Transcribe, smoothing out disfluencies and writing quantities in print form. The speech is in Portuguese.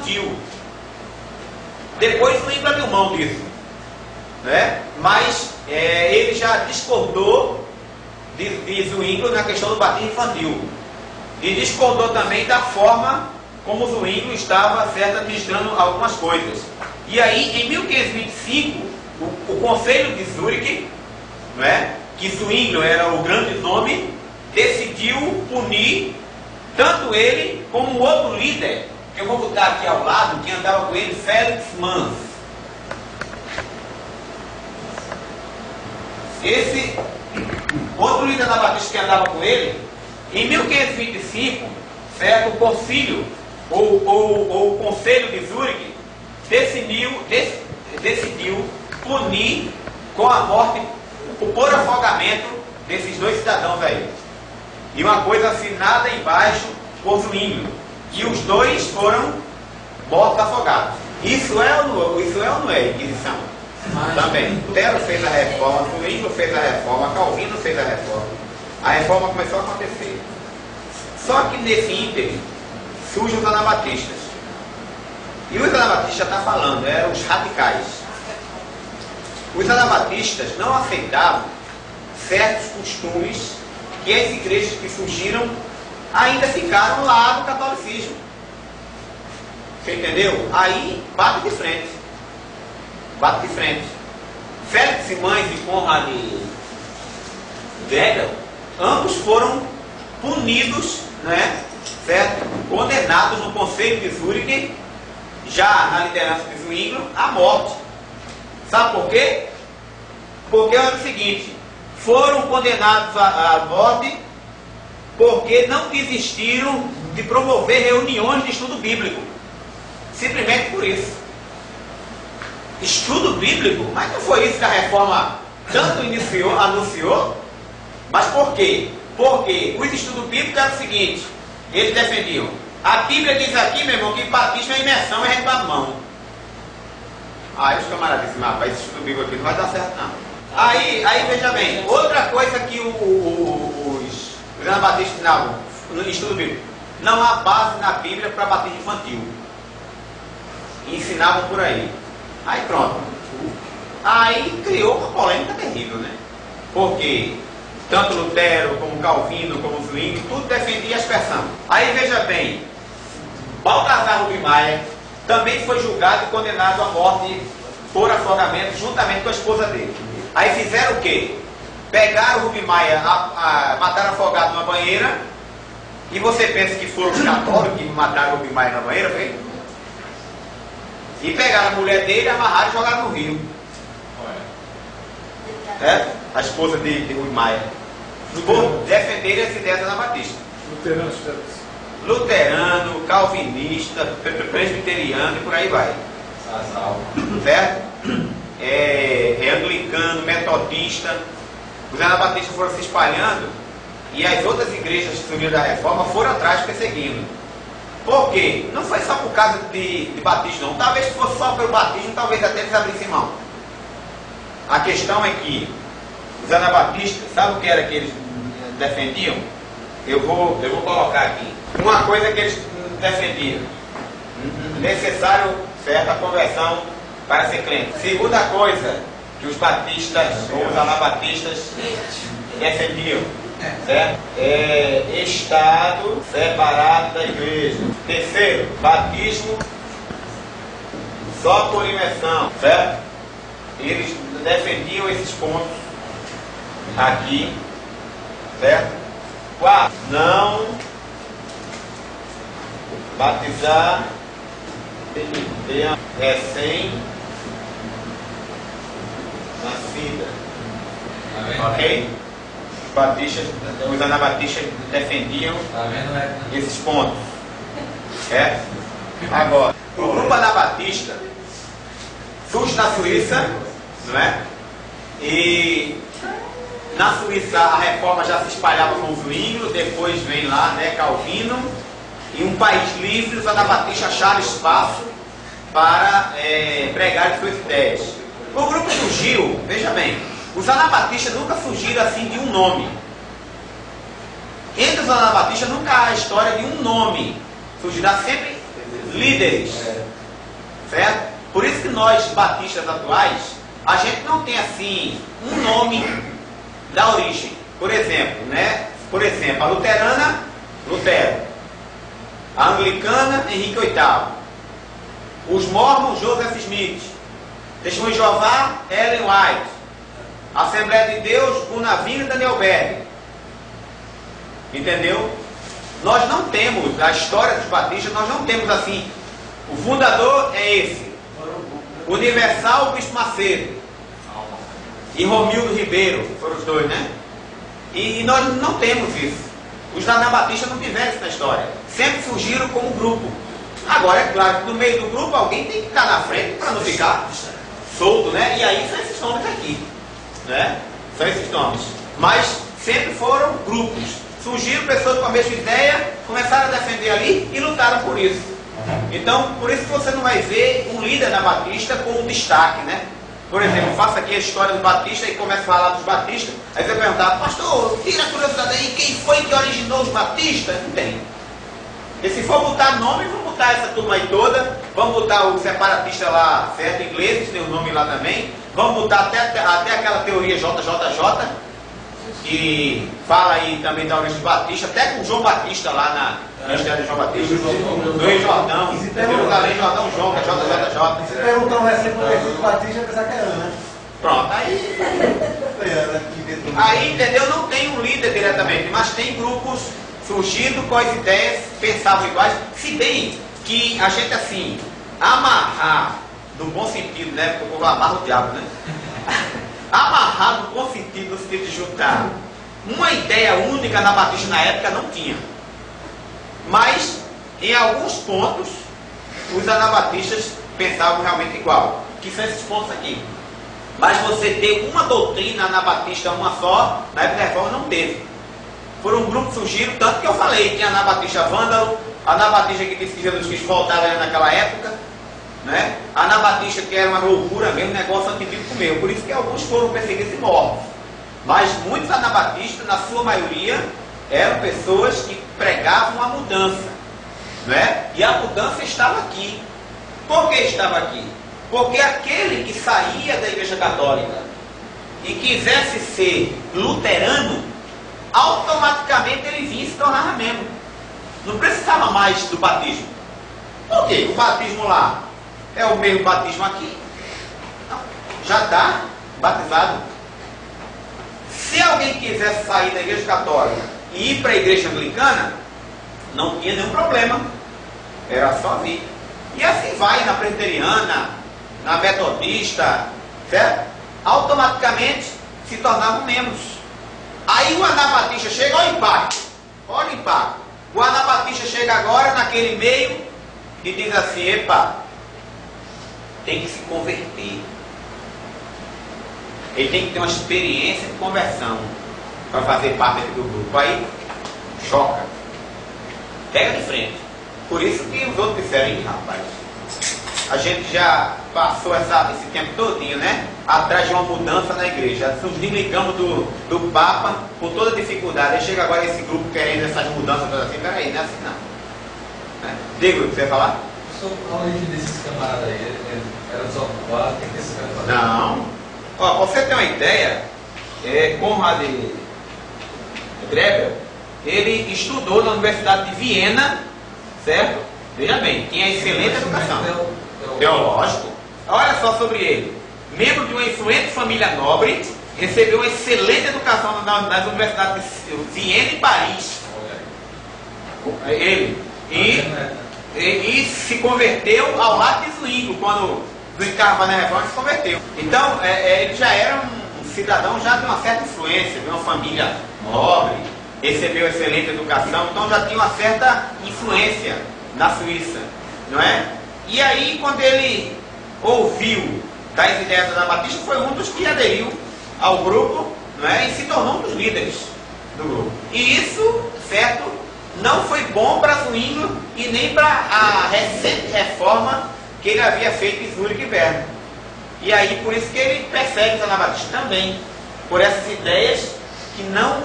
infantil. Depois Zwingli abriu mão disso, né? Mas ele já discordou de Zwingli na questão do batismo infantil. E discordou também da forma como Zwingli estava, certo, administrando algumas coisas. E aí, em 1525, o Conselho de Zurique, né, que Zwingli era o grande nome, decidiu punir tanto ele como o outro líder, que eu vou botar aqui ao lado, que andava com ele, Felix Manz. Esse outro líder anabatista que andava com ele, em 1525, certo, o concílio, ou o Conselho de Zurique, decidiu punir com a morte, por afogamento, desses dois cidadãos aí. E uma coisa assinada embaixo por Zwingli. E os dois foram mortos afogados. Isso é ou não é Inquisição? Também. Lutero fez a reforma, Zwingli fez a reforma, Calvino fez a reforma. A reforma começou a acontecer. Só que nesse ínterim surgem os anabatistas. E os anabatistas já está falando, eram os radicais. Os anabatistas não aceitavam certos costumes que as igrejas que surgiram ainda ficaram lá no catolicismo. Você entendeu? Aí bate de frente. Bate de frente. Felix Manz e Conrad Gregor, ambos foram punidos, né, certo? Condenados no Conselho de Zurique, já na liderança de Zwingli, à morte. Sabe por quê? Porque era o seguinte: foram condenados à morte porque não desistiram de promover reuniões de estudo bíblico. Simplesmente por isso. Estudo bíblico? Mas não foi isso que a reforma tanto anunciou? Mas por quê? Porque os estudos bíblicos eram o seguinte: eles defendiam. A Bíblia diz aqui, meu irmão, que batismo é imersão, é rende a mão. Aí os camaradas disseram: rapaz, esse estudo bíblico aqui não vai dar certo não. Aí veja bem, outra coisa que os anabatistas ensinavam no estudo bíblico: não há base na Bíblia para batismo infantil. E ensinavam por aí. Aí pronto. Aí criou uma polêmica terrível, né? Porque tanto Lutero, como Calvino, como Zwingli, tudo defendia a aspersão. Aí veja bem, Baltazar Rubinmeier também foi julgado e condenado à morte por afogamento, juntamente com a esposa dele. Aí fizeram o quê? Pegaram o Rubinmeier, mataram afogado numa banheira. E você pensa que foram os católicos que mataram o Rubinmeier na banheira, foi? E pegaram a mulher dele, amarraram e jogaram no rio. A esposa de Rubinmeier. Por defender essa ideia da Anabatista. Luterano, calvinista, presbiteriano e por aí vai. Certo? Anglicano, metodista. Os anabatistas foram se espalhando e as outras igrejas que surgiram da reforma foram atrás perseguindo. Por quê? Não foi só por causa de batismo, não. Talvez se fosse só pelo batismo, talvez até eles abrissem mão. A questão é que os anabatistas, sabe o que era que eles defendiam? Eu vou colocar aqui. Uma coisa que eles defendiam: necessário, certa conversão para ser crente. Segunda coisa que os batistas ou os anabatistas defendiam, certo? Estado separado da igreja. Terceiro, batismo só por imersão, certo? Eles defendiam esses pontos aqui, certo? Quarto, não batizar recém-nascida. Ok? Os anabatistas defendiam esses pontos. Agora, o grupo anabatista surge na Suíça, não é? E na Suíça a reforma já se espalhava com o Zwingli, depois vem lá, né, Calvino. Em um país livre, os anabatistas acharam espaço para pregar suas ideias. O grupo surgiu, veja bem, os anabatistas nunca surgiram assim de um nome. Entre os anabatistas nunca há a história de um nome. Surgirá sempre líderes. Certo? Por isso que nós, batistas atuais, a gente não tem assim um nome da origem. Por exemplo, né? Por exemplo, a luterana, Lutero. A anglicana, Henrique VIII. Os mormons, Joseph Smith. Testemunho de Jeová, Ellen White. Assembleia de Deus, Gunavino e Daniel Berg. Entendeu? Nós não temos, a história dos batistas, nós não temos assim, o fundador é esse. Universal, Bispo Macedo. E Romildo Ribeiro, foram os dois, né? E nós não temos isso. Os anabatistas não tiveram isso na história. Sempre surgiram como grupo. Agora, é claro que no meio do grupo alguém tem que estar na frente para não ficar solto, né? E aí são esses nomes aqui, né? São esses nomes. Mas sempre foram grupos. Surgiram pessoas com a mesma ideia, começaram a defender ali e lutaram por isso. Então, por isso que você não vai ver um líder da Batista com um destaque, né? Por exemplo, eu faço aqui a história do Batista e começo a falar dos Batistas. Aí você vai perguntar, pastor, tira a curiosidade aí, quem foi que originou os Batistas? Não tem. E se for botar nome, vamos botar essa turma aí toda. Vamos botar o separatista lá, certo? Ingleses, tem o nome lá também. Vamos botar até aquela teoria JJJ, que fala aí também da origem dos Batistas, até com João Batista lá na Ministério de João Batista. Do Rio Jordão, Jerusalém, Jordão, João, que é JJJ. Se perguntar um exemplo do Batista, vai pensar que é Ana, né? Pronto, aí entendeu? Não tem um líder diretamente, mas tem grupos surgindo com as ideias, pensavam iguais, se bem que a gente assim, amarrar, no bom sentido, né? Porque o povo amarra o diabo, né? Amarrar no bom sentido, no sentido de juntar uma ideia única na Batista na época não tinha. Mas, em alguns pontos, os anabatistas pensavam realmente igual. Que são esses pontos aqui. Mas você ter uma doutrina anabatista, uma só, na época da reforma não teve. Foram um grupo que surgiram, tanto que eu falei, tinha anabatista vândalo, anabatista que disse que Jesus Cristo voltava naquela época, né? Anabatista que era uma loucura mesmo, negócio antibíblico mesmo. Por isso que alguns foram perseguidos e mortos. Mas muitos anabatistas, na sua maioria, eram pessoas que pregavam a mudança, né? E a mudança estava aqui. Por que estava aqui? Porque aquele que saía da Igreja Católica e quisesse ser luterano, automaticamente ele vinha e se tornava membro. Não precisava mais do batismo. Por quê? O batismo lá é o mesmo batismo aqui. Não, já está batizado. Se alguém quisesse sair da Igreja Católica e ir para a Igreja Anglicana, não tinha nenhum problema. Era só vir. E assim vai na Presbiteriana, na Metodista, certo? Automaticamente se tornavam membros. Aí o anabatista chega, olha o impacto. Olha o impacto. O anabatista chega agora naquele meio e diz assim, epa, tem que se converter. Ele tem que ter uma experiência de conversão para fazer parte do grupo. Aí, choca. Pega de frente. Por isso que os outros disseram, rapaz, a gente já passou esse tempo todinho, né? Atrás de uma mudança na igreja. Nos desligamos do Papa com toda dificuldade. Aí chega agora esse grupo querendo essas mudanças todas assim. Peraí, não é assim não. Diga, você vai falar? Sobre a origem desses camaradas aí, era desocupado, o que esse cara fazia? Não. Ó, pra você ter uma ideia, Konrad Grebel, ele estudou na Universidade de Viena, certo? Veja bem, tinha excelente educação. Teológico. Olha só sobre ele. Membro de uma influente família nobre, recebeu uma excelente educação nas universidades de Viena e Paris. Ele. E se converteu ao lado de Zwingli, quando Zwingli estava na reforma, se converteu. Então, ele já era um cidadão já de uma certa influência, de uma família nobre, recebeu excelente educação, então já tinha uma certa influência na Suíça, não é? E aí, quando ele ouviu das ideias da Batista, foi um dos que aderiu ao grupo, não é? E se tornou um dos líderes do grupo. E isso, certo, não foi bom para Zwingli e nem para a recente reforma que ele havia feito em Zurich e Berna. E aí, por isso que ele persegue os anabatistas também, por essas ideias que não